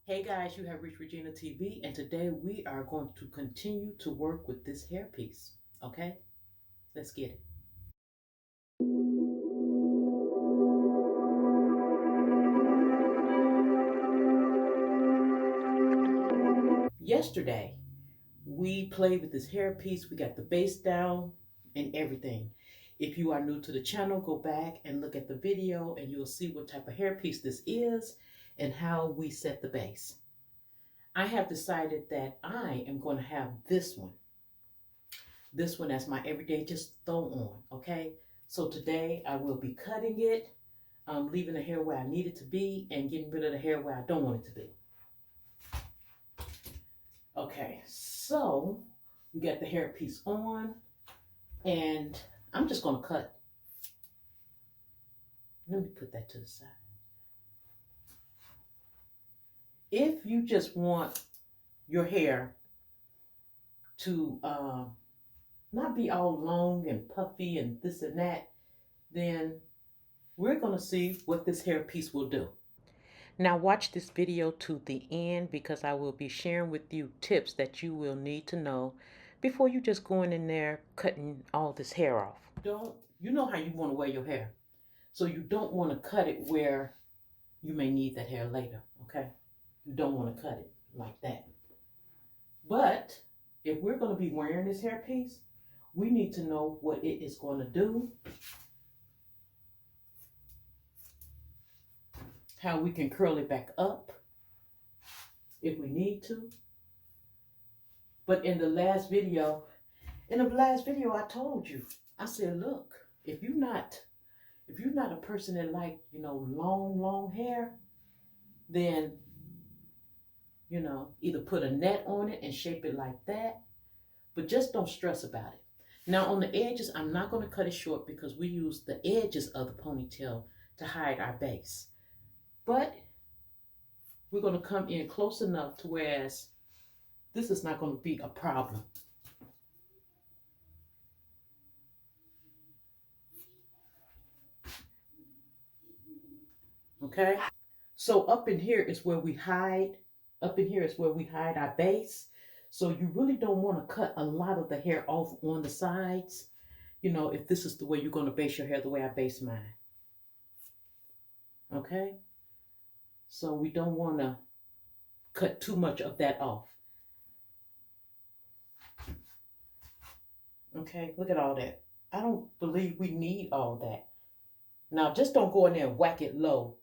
Hey guys, you have reached Regina TV, and today we are going to continue to work with this hairpiece. Okay, let's get it. Yesterday, we played with this hairpiece. We got the base down and everything. If you are new to the channel, go back and look at the video and you'll see what type of hairpiece this is and how we set the base. I have decided that I am going to have this one as my everyday just throw on, okay? So today I will be cutting it, leaving the hair where I need it to be and getting rid of the hair where I don't want it to be. Okay, so we got the hair piece on and I'm just gonna cut. Let me put that to the side. If you just want your hair to not be all long and puffy and this and that, then we're going to see what this hair piece will do. Now watch this video to the end because I will be sharing with you tips that you will need to know before you just going in there cutting all this hair off. You know how you want to wear your hair. So you don't want to cut it where you may need that hair later, okay? You don't want to cut it like that. But if we're going to be wearing this hair piece, we need to know what it is going to do, how we can curl it back up if we need to. But in the last video I told you, I said, look, if you're not a person that like, long hair, then, either put a net on it and shape it like that, but just don't stress about it. Now on the edges, I'm not going to cut it short because we use the edges of the ponytail to hide our base. But we're going to come in close enough to whereas this is not going to be a problem. Okay? So up in here is where we hide. Up in here is where we hide our base. So you really don't want to cut a lot of the hair off on the sides. If this is the way you're going to base your hair, the way I base mine. Okay? So we don't want to cut too much of that off. Okay, look at all that. I don't believe we need all that. Now, just don't go in there and whack it low.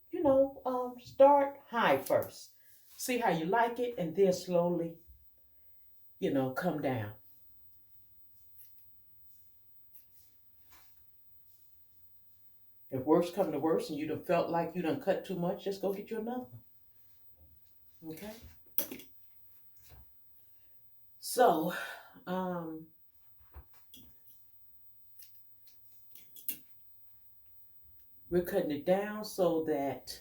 Start high first. See how you like it, and then slowly, come down. If worse come to worse and you done felt like you done cut too much, just go get you another one. Okay? So, we're cutting it down so that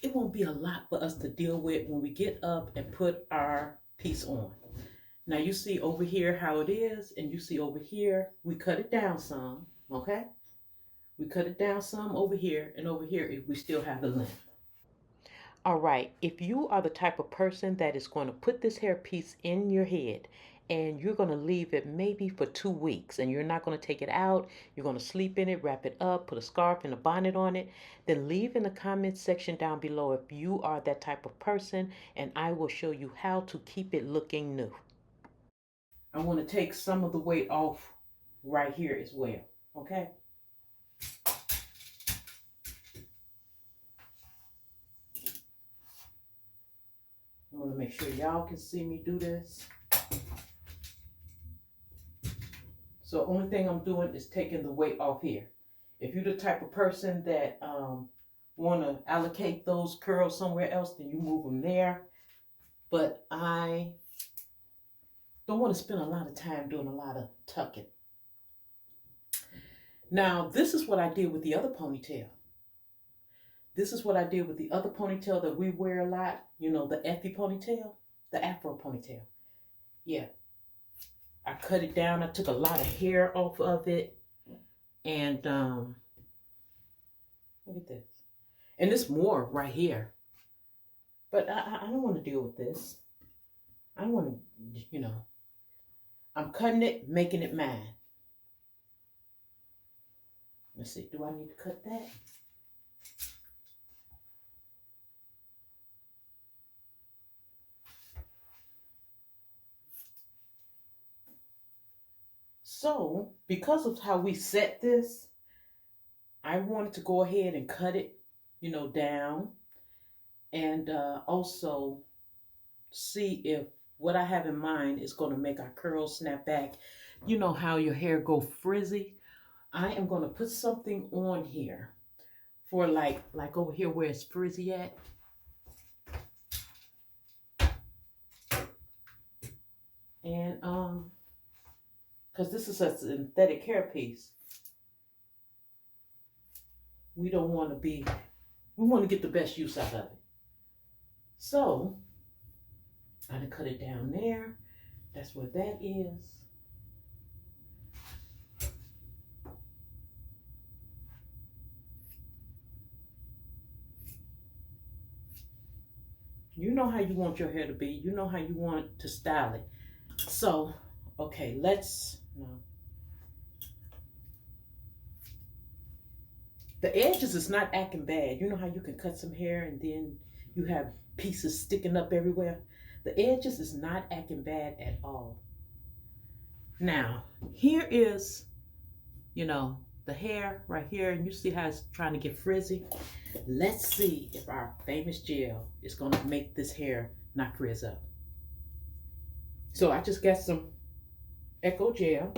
it won't be a lot for us to deal with when we get up and put our piece on. Now you see over here how it is, and you see over here, we cut it down some, okay? We cut it down some over here, and over here if we still have the length. All right, if you are the type of person that is going to put this hair piece in your head and you're going to leave it maybe for 2 weeks and you're not going to take it out, you're going to sleep in it, wrap it up, put a scarf and a bonnet on it, then leave in the comments section down below if you are that type of person, and I will show you how to keep it looking new. I want to take some of the weight off right here as well, okay? I want to make sure y'all can see me do this. So only thing I'm doing is taking the weight off here. If you're the type of person that want to allocate those curls somewhere else, then you move them there. But I don't want to spend a lot of time doing a lot of tucking. Now, this is what I did with the other ponytail. This is what I did with the other ponytail that we wear a lot. The Effie ponytail, the Afro ponytail. Yeah. I cut it down. I took a lot of hair off of it. And look at this. And it's more right here. But I don't want to deal with this. I don't want to, I'm cutting it, making it mine. Let's see, do I need to cut that? So, because of how we set this, I wanted to go ahead and cut it, down, and also see if what I have in mind is going to make our curls snap back. You know how your hair go frizzy? I am going to put something on here for like over here where it's frizzy at. And because this is a synthetic hair piece, we don't want to be, we want to get the best use out of it. So I'm going to cut it down there. That's where that is. You know how you want your hair to be. You know how you want to style it. So, okay, The edges is not acting bad. You know how you can cut some hair and then you have pieces sticking up everywhere? The edges is not acting bad at all. Now, here is, the hair right here, and you see how it's trying to get frizzy. Let's see if our famous gel is going to make this hair not frizz up. So I just got some Echo gel.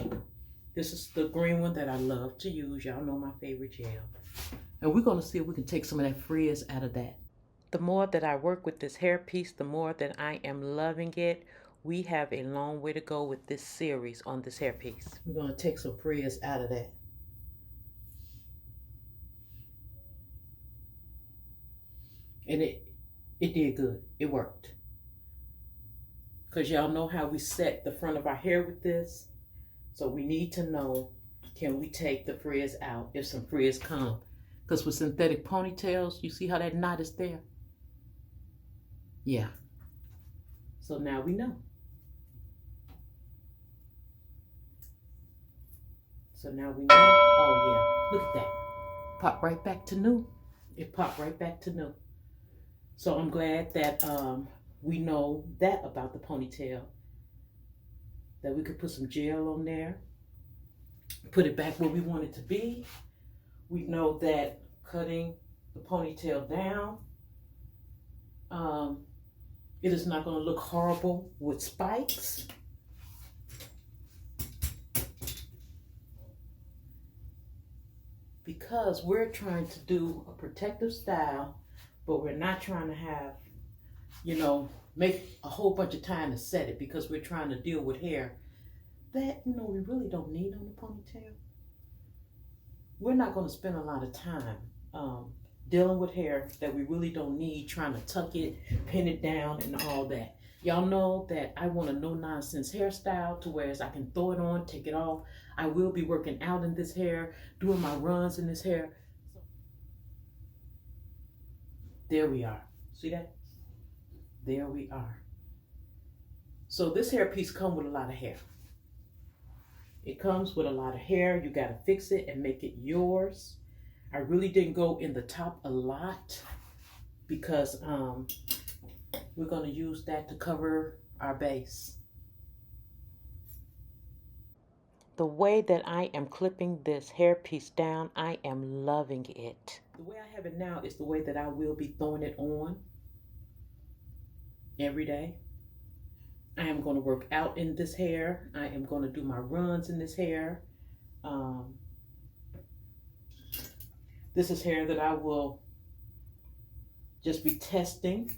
This is the green one that I love to use. Y'all know my favorite gel. And we're going to see if we can take some of that frizz out of that. The more that I work with this hair piece, the more that I am loving it. We have a long way to go with this series on this hair piece. We're going to take some frizz out of that. And it did good. It worked. Because y'all know how we set the front of our hair with this. So we need to know, can we take the frizz out if some frizz come? Because with synthetic ponytails, you see how that knot is there? Yeah. So now we know. So now we know. Oh yeah, look at that. Pop right back to new. It popped right back to new. So I'm glad that we know that about the ponytail. That we could put some gel on there. Put it back where we want it to be. We know that cutting the ponytail down, it is not going to look horrible with spikes. Because we're trying to do a protective style, but we're not trying to have, make a whole bunch of time to set it, because we're trying to deal with hair that, we really don't need on the ponytail. We're not going to spend a lot of time dealing with hair that we really don't need, trying to tuck it, pin it down, and all that. Y'all know that I want a no-nonsense hairstyle to where I can throw it on, take it off. I will be working out in this hair, doing my runs in this hair. There we are. See that? There we are. So this hair piece comes with a lot of hair. It comes with a lot of hair. You got to fix it and make it yours. I really didn't go in the top a lot because we're going to use that to cover our base. The way that I am clipping this hair piece down, I am loving it. The way I have it now is the way that I will be throwing it on every day. I am going to work out in this hair. I am going to do my runs in this hair. This is hair that I will just be testing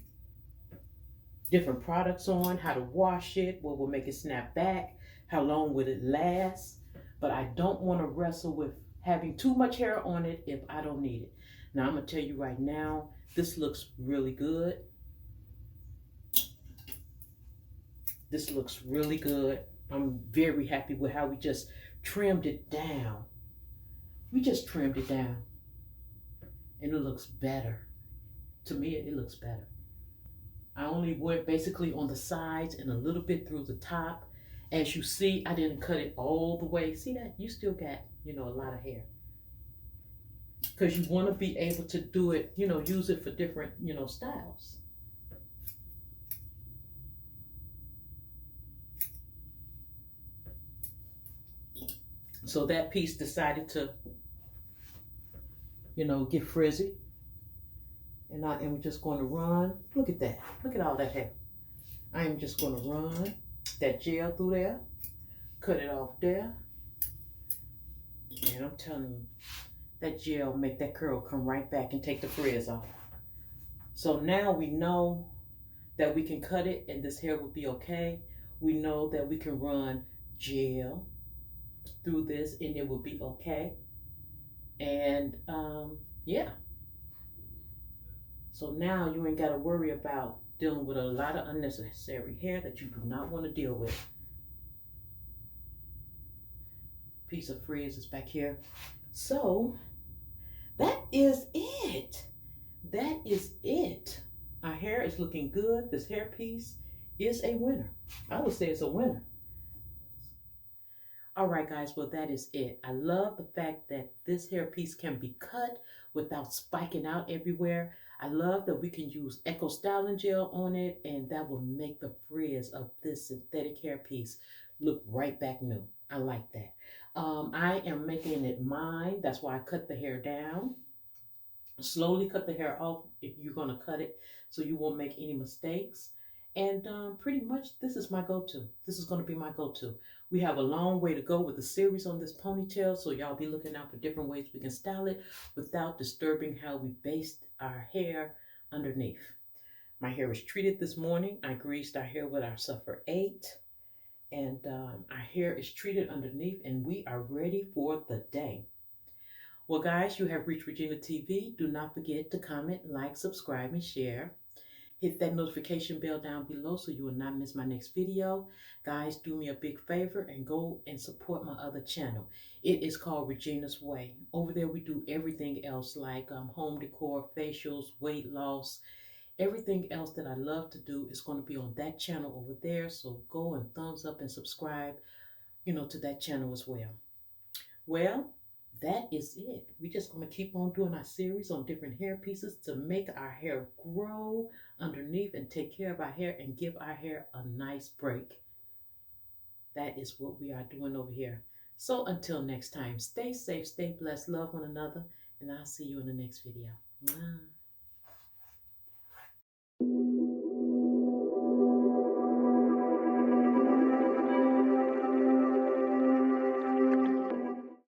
different products on, how to wash it, what will make it snap back, how long will it last. But I don't want to wrestle with having too much hair on it if I don't need it. Now I'm going to tell you right now, this looks really good. This looks really good. I'm very happy with how we just trimmed it down. We just trimmed it down. And it looks better. To me, it looks better. I only went basically on the sides and a little bit through the top. As you see, I didn't cut it all the way. See that? You still got, a lot of hair. Because you want to be able to do it, use it for different, styles. So that piece decided to, get frizzy. And I am just going to run. Look at that. Look at all that hair. I am just going to run that gel through there. Cut it off there. And I'm telling you, that gel make that curl come right back and take the frizz off. So now we know that we can cut it and this hair will be okay. We know that we can run gel through this and it will be okay. And yeah. So now you ain't got to worry about dealing with a lot of unnecessary hair that you do not want to deal with. Piece of frizz is back here. So that is it. That is it. Our hair is looking good. This hair piece is a winner. I would say it's a winner. All right, guys, well, that is it. I love the fact that this hair piece can be cut without spiking out everywhere. I love that we can use Eco Styling Gel on it, and that will make the frizz of this synthetic hair piece look right back new. I like that. I am making it mine. That's why I cut the hair down. Slowly cut the hair off if you're going to cut it so you won't make any mistakes. And pretty much this is my go-to. This is going to be my go-to. We have a long way to go with the series on this ponytail, so y'all be looking out for different ways we can style it without disturbing how we based our hair underneath. My hair was treated this morning. I greased our hair with our Suffer 8. And our hair is treated underneath and we are ready for the day. Well, guys, you have reached Regina TV. Do not forget to comment, like, subscribe, and share. Hit that notification bell down below so you will not miss my next video. Guys, do me a big favor and go and support my other channel. It is called Regina's Way. Over there, we do everything else like home decor, facials, weight loss. Everything else that I love to do is going to be on that channel over there. So go and thumbs up and subscribe, to that channel as well. Well, that is it. We're just going to keep on doing our series on different hair pieces to make our hair grow underneath and take care of our hair and give our hair a nice break. That is what we are doing over here. So until next time, stay safe, stay blessed, love one another, and I'll see you in the next video. Bye.